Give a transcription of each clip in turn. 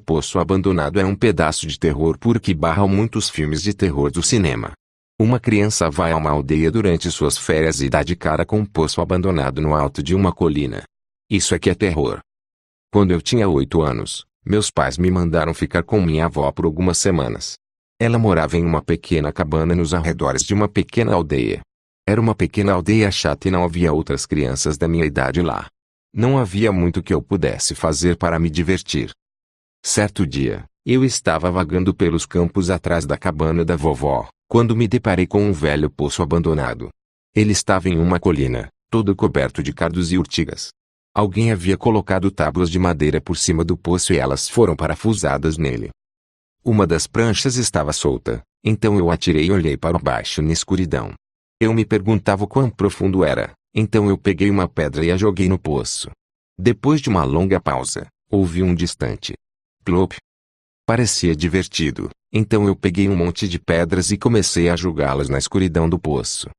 poço abandonado é um pedaço de terror puro que barra muitos filmes de terror do cinema. Uma criança vai a uma aldeia durante suas férias e dá de cara com um poço abandonado no alto de uma colina. Isso é que é terror. Quando eu tinha 8 anos, meus pais me mandaram ficar com minha avó por algumas semanas. Ela morava em uma pequena cabana nos arredores de uma pequena aldeia. Era uma pequena aldeia chata e não havia outras crianças da minha idade lá. Não havia muito que eu pudesse fazer para me divertir. Certo dia, eu estava vagando pelos campos atrás da cabana da vovó, quando me deparei com um velho poço abandonado. Ele estava em uma colina, todo coberto de cardos e urtigas. Alguém havia colocado tábuas de madeira por cima do poço e elas foram parafusadas nele. Uma das pranchas estava solta, então eu atirei e olhei para baixo na escuridão. Eu me perguntava quão profundo era, então eu peguei uma pedra e a joguei no poço. Depois de uma longa pausa, ouvi um distante plop. Parecia divertido, então eu peguei um monte de pedras e comecei a jogá-las na escuridão do poço.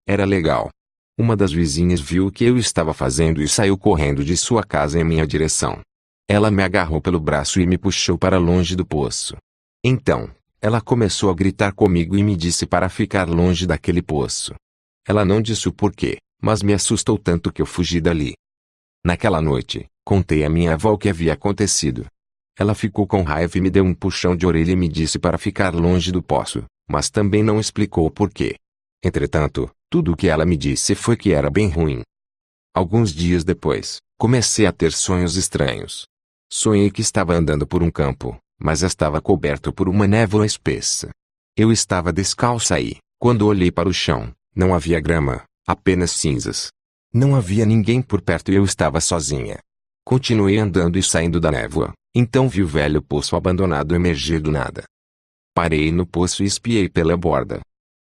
Era legal. Uma das vizinhas viu o que eu estava fazendo e saiu correndo de sua casa em minha direção. Ela me agarrou pelo braço e me puxou para longe do poço. Então, ela começou a gritar comigo e me disse para ficar longe daquele poço. Ela não disse o porquê, mas me assustou tanto que eu fugi dali. Naquela noite, contei à minha avó o que havia acontecido. Ela ficou com raiva e me deu um puxão de orelha e me disse para ficar longe do poço, mas também não explicou o porquê. Entretanto, tudo o que ela me disse foi que era bem ruim. Alguns dias depois, comecei a ter sonhos estranhos. Sonhei que estava andando por um campo, mas estava coberto por uma névoa espessa. Eu estava descalça e, quando olhei para o chão, não havia grama, apenas cinzas. Não havia ninguém por perto e eu estava sozinha. Continuei andando e saindo da névoa, então vi o velho poço abandonado emergir do nada. Parei no poço e espiei pela borda.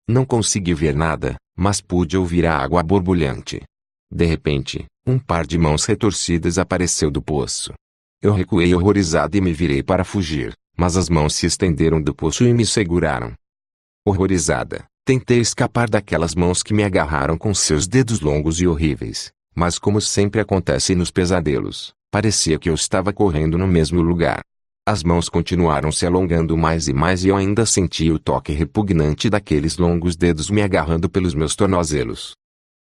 Não consegui ver nada, mas pude ouvir a água borbulhante. De repente, um par de mãos retorcidas apareceu do poço. Eu recuei horrorizado e me virei para fugir, mas as mãos se estenderam do poço e me seguraram. Horrorizada, tentei escapar daquelas mãos que me agarraram com seus dedos longos e horríveis, mas como sempre acontece nos pesadelos, parecia que eu estava correndo no mesmo lugar. As mãos continuaram se alongando mais e mais e eu ainda sentia o toque repugnante daqueles longos dedos me agarrando pelos meus tornozelos.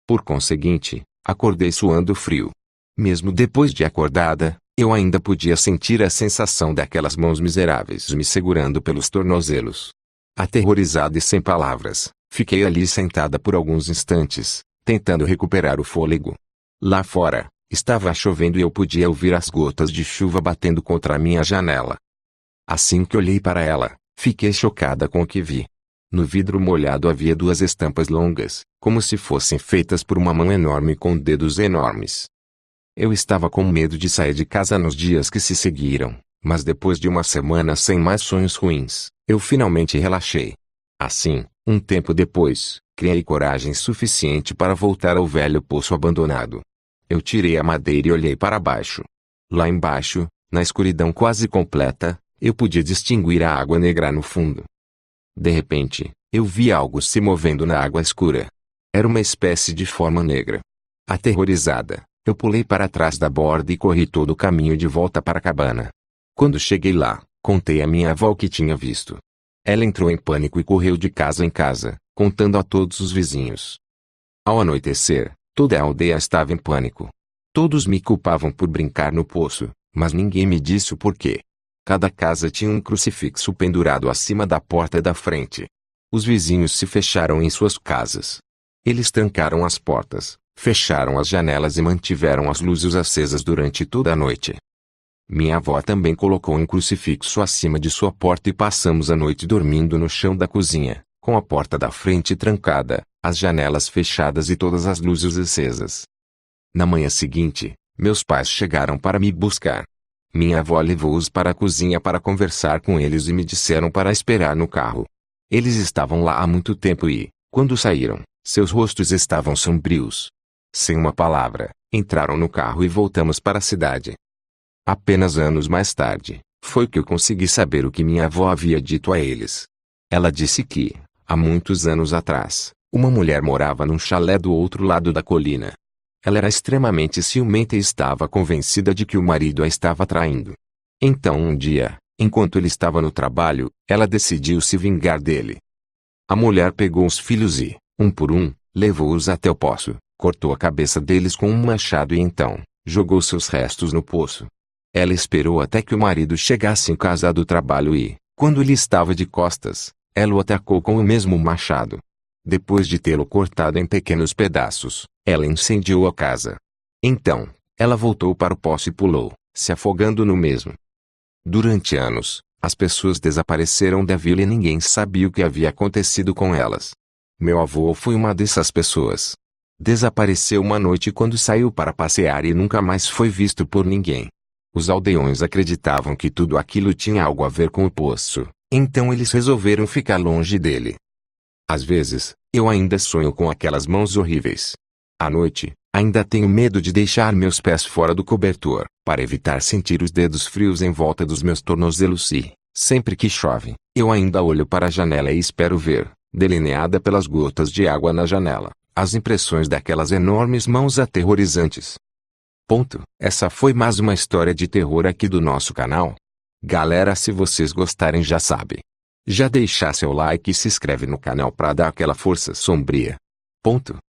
Por conseguinte, acordei suando frio. Mesmo depois de acordada, eu ainda podia sentir a sensação daquelas mãos miseráveis me segurando pelos tornozelos. Aterrorizada e sem palavras, fiquei ali sentada por alguns instantes, tentando recuperar o fôlego. Lá fora, estava chovendo e eu podia ouvir as gotas de chuva batendo contra a minha janela. Assim que olhei para ela, fiquei chocada com o que vi. No vidro molhado havia 2 estampas longas, como se fossem feitas por uma mão enorme com dedos enormes. Eu estava com medo de sair de casa nos dias que se seguiram, mas depois de uma semana sem mais sonhos ruins, eu finalmente relaxei. Assim, um tempo depois, criei coragem suficiente para voltar ao velho poço abandonado. Eu tirei a madeira e olhei para baixo. Lá embaixo, na escuridão quase completa, eu podia distinguir a água negra no fundo. De repente, eu vi algo se movendo na água escura. Era uma espécie de forma negra. Aterrorizada, eu pulei para trás da borda e corri todo o caminho de volta para a cabana. Quando cheguei lá, contei à minha avó o que tinha visto. Ela entrou em pânico e correu de casa em casa, contando a todos os vizinhos. Ao anoitecer, toda a aldeia estava em pânico. Todos me culpavam por brincar no poço, mas ninguém me disse o porquê. Cada casa tinha um crucifixo pendurado acima da porta da frente. Os vizinhos se fecharam em suas casas. Eles trancaram as portas, fecharam as janelas e mantiveram as luzes acesas durante toda a noite. Minha avó também colocou um crucifixo acima de sua porta e passamos a noite dormindo no chão da cozinha, com a porta da frente trancada, as janelas fechadas e todas as luzes acesas. Na manhã seguinte, meus pais chegaram para me buscar. Minha avó levou-os para a cozinha para conversar com eles e me disseram para esperar no carro. Eles estavam lá há muito tempo e, quando saíram, seus rostos estavam sombrios. Sem uma palavra, entraram no carro e voltamos para a cidade. Apenas anos mais tarde, foi que eu consegui saber o que minha avó havia dito a eles. Ela disse que, há muitos anos atrás, uma mulher morava num chalé do outro lado da colina. Ela era extremamente ciumenta e estava convencida de que o marido a estava traindo. Então um dia, Enquanto ele estava no trabalho, ela decidiu se vingar dele. A mulher pegou os filhos e, um por um, levou-os até o poço, cortou a cabeça deles com um machado e então, jogou seus restos no poço. Ela esperou até que o marido chegasse em casa do trabalho e, quando ele estava de costas, ela o atacou com o mesmo machado. Depois de tê-lo cortado em pequenos pedaços, ela incendiou a casa. Então, ela voltou para o poço e pulou, se afogando no mesmo. Durante anos, as pessoas desapareceram da vila e ninguém sabia o que havia acontecido com elas. Meu avô foi uma dessas pessoas. Desapareceu uma noite quando saiu para passear e nunca mais foi visto por ninguém. Os aldeões acreditavam que tudo aquilo tinha algo a ver com o poço, então eles resolveram ficar longe dele. Às vezes, eu ainda sonho com aquelas mãos horríveis. À noite, ainda tenho medo de deixar meus pés fora do cobertor, para evitar sentir os dedos frios em volta dos meus tornozelos e, sempre que chove, eu ainda olho para a janela e espero ver, delineada pelas gotas de água na janela, as impressões daquelas enormes mãos aterrorizantes. Essa foi mais uma história de terror aqui do nosso canal. Galera, se vocês gostarem já sabe. Já deixa seu like e se inscreve no canal para dar aquela força sombria.